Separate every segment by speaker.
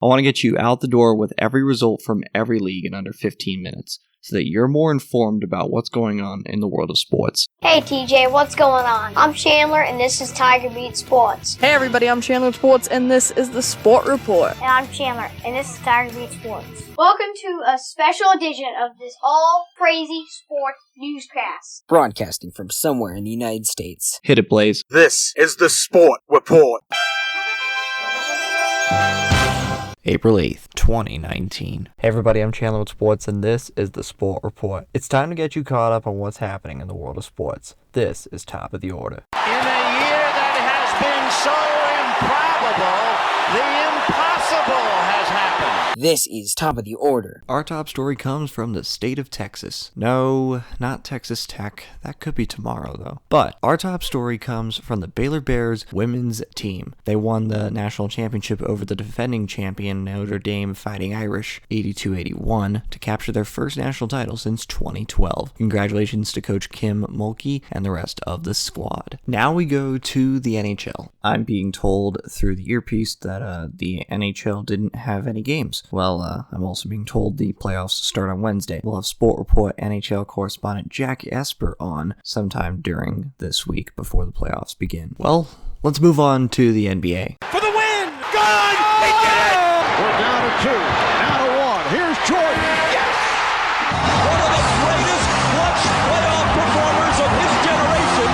Speaker 1: I want to get you out the door with every result from every league in under 15 minutes, so that you're more informed about what's going on in the world of sports.
Speaker 2: Hey TJ, what's going on? I'm Chandler and this is Tiger Beat Sports.
Speaker 3: Hey everybody, I'm Chandler Sports and this is the Sport Report.
Speaker 2: And I'm Chandler and this is Tiger Beat Sports. Welcome to a special edition of this all crazy sport newscast.
Speaker 4: Broadcasting from somewhere in the United States.
Speaker 1: Hit it, Blaze.
Speaker 5: This is the Sport Report.
Speaker 6: April 8th, 2019. Hey everybody, I'm Chandler with Sports, and this is the Sport Report. It's time to get you caught up on what's happening in the world of sports. This is Top of the Order.
Speaker 7: In a year that has been so improbable, the impossible has happened.
Speaker 4: This is Top of the Order.
Speaker 6: Our top story comes from the state of Texas. No, not Texas Tech. That could be tomorrow, though. But our top story comes from the Baylor Bears women's team. They won the national championship over the defending champion Notre Dame Fighting Irish 82-81 to capture their first national title since 2012. Congratulations to Coach Kim Mulkey and the rest of the squad. Now we go to the NHL. I'm being told through the earpiece that the NHL didn't have any games. Well, I'm also being told the playoffs start on Wednesday. We'll have Sport Report NHL correspondent Jack Esper on sometime during this week before the playoffs begin. Well, let's move on to the NBA.
Speaker 7: For the win! Gone! He did it!
Speaker 8: We're down to 2, now to 1. Here's Jordan.
Speaker 7: Yes! One of the greatest clutch playoff performers of his generation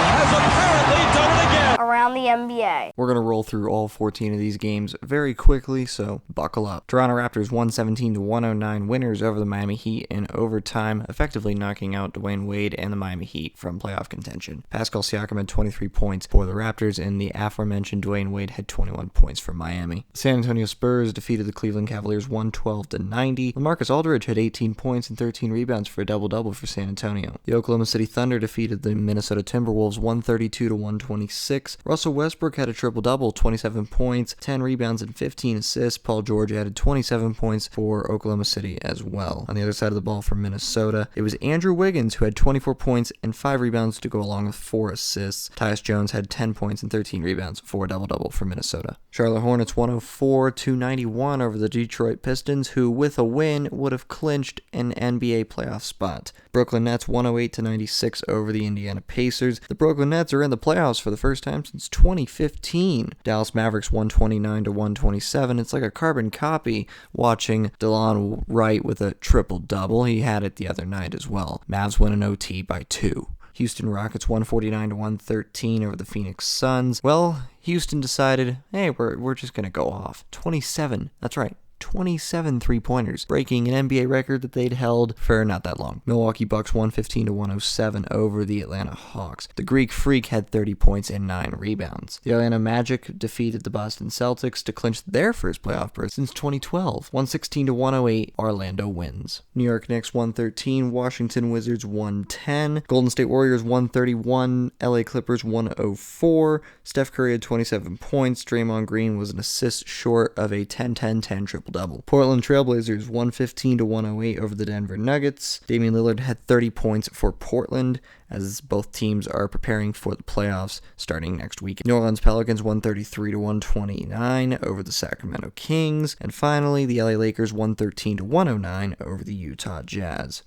Speaker 7: has apparently done it again.
Speaker 2: Around the NBA.
Speaker 6: We're going to roll through all 14 of these games very quickly, so buckle up. Toronto Raptors 117-109 winners over the Miami Heat in overtime, effectively knocking out Dwayne Wade and the Miami Heat from playoff contention. Pascal Siakam had 23 points for the Raptors, and the aforementioned Dwayne Wade had 21 points for Miami. San Antonio Spurs defeated the Cleveland Cavaliers 112-90. LaMarcus Aldridge had 18 points and 13 rebounds for a double-double for San Antonio. The Oklahoma City Thunder defeated the Minnesota Timberwolves 132-126. Russell Westbrook had a triple-double, 27 points, 10 rebounds, and 15 assists. Paul George added 27 points for Oklahoma City as well. On the other side of the ball for Minnesota, it was Andrew Wiggins who had 24 points and 5 rebounds to go along with 4 assists. Tyus Jones had 10 points and 13 rebounds for a double-double for Minnesota. Charlotte Hornets 104-91 over the Detroit Pistons, who with a win would have clinched an NBA playoff spot. Brooklyn Nets 108-96 over the Indiana Pacers. The Brooklyn Nets are in the playoffs for the first time since 2015. Dallas Mavericks 129-127. It's like a carbon copy watching DeLon Wright with a triple-double. He had it the other night as well. Mavs win an OT by 2. Houston Rockets 149-113 over the Phoenix Suns. Well, Houston decided, hey, we're just going to go off. 27. That's right. 27 three-pointers, breaking an NBA record that they'd held for not that long. Milwaukee Bucks 115-107 over the Atlanta Hawks. The Greek Freak had 30 points and 9 rebounds. The Atlanta Magic defeated the Boston Celtics to clinch their first playoff berth since 2012. 116-108, Orlando wins. New York Knicks 113, Washington Wizards 110, Golden State Warriors 131, LA Clippers 104. Steph Curry had 27 points. Draymond Green was an assist short of a 10-10-10 triple-double. Portland Trailblazers 115-108 over the Denver Nuggets. Damian Lillard had 30 points for Portland, as both teams are preparing for the playoffs starting next week. New Orleans Pelicans 133-129 over the Sacramento Kings. And finally, the LA Lakers 113-109 over the Utah Jazz.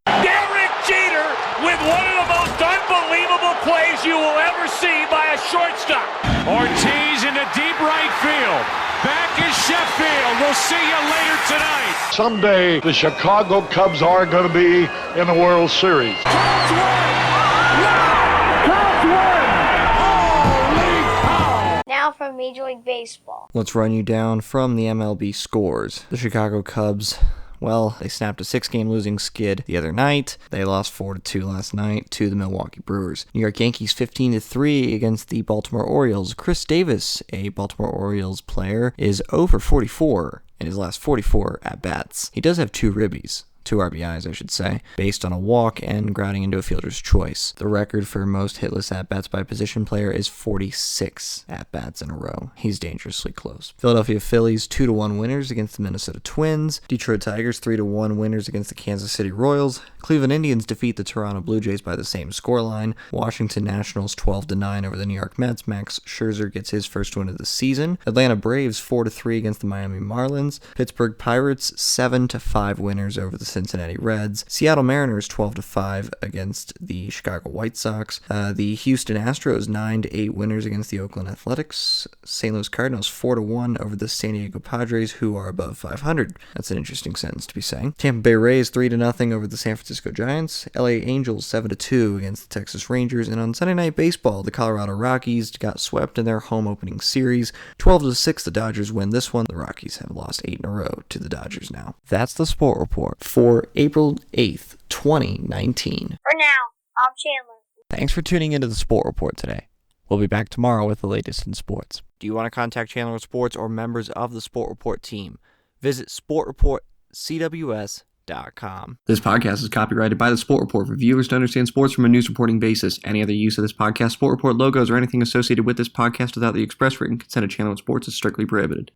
Speaker 7: Derek Jeter with one of the most unbelievable plays you will ever see by a shortstop. Ortiz in the deep right field. Back is Sheffield. We'll see you later tonight.
Speaker 8: Someday the Chicago Cubs are going to be in the World Series.
Speaker 7: Cubs win! Cubs win! Holy cow!
Speaker 2: Now for Major League Baseball.
Speaker 6: Let's run you down from the MLB scores. The Chicago Cubs, well, they snapped a 6-game losing skid the other night. They lost 4-2 last night to the Milwaukee Brewers. New York Yankees 15-3 against the Baltimore Orioles. Chris Davis, a Baltimore Orioles player, is 0 for 44 in his last 44 at-bats. He does have 2 ribbies. 2 RBIs, I should say, based on a walk and grounding into a fielder's choice. The record for most hitless at-bats by a position player is 46 at-bats in a row. He's dangerously close. Philadelphia Phillies 2-1 winners against the Minnesota Twins. Detroit Tigers 3-1 winners against the Kansas City Royals. Cleveland Indians defeat the Toronto Blue Jays by the same scoreline. Washington Nationals 12-9 over the New York Mets. Max Scherzer gets his first win of the season. Atlanta Braves 4-3 against the Miami Marlins. Pittsburgh Pirates 7-5 winners over the Cincinnati Reds. Seattle Mariners 12-5 against the Chicago White Sox. The Houston Astros 9-8 winners against the Oakland Athletics. St. Louis Cardinals 4-1 over the San Diego Padres, who are above 500. That's an interesting sentence to be saying. Tampa Bay Rays 3-0 over the San Francisco Giants. LA Angels 7-2 against the Texas Rangers. And on Sunday Night Baseball, the Colorado Rockies got swept in their home opening series. 12-6, the Dodgers win this one. The Rockies have lost 8 in a row to the Dodgers now. That's the Sport Report for April 8th, 2019.
Speaker 2: For now, I'm Chandler.
Speaker 1: Thanks for tuning into the Sport Report today. We'll be back tomorrow with the latest in sports. Do you want to contact Chandler Sports or members of the Sport Report team? Visit sportreportcws.com. This podcast is copyrighted by the Sport Report for viewers to understand sports from a news reporting basis. Any other use of this podcast, Sport Report logos, or anything associated with this podcast without the express written consent of Chandler Sports is strictly prohibited.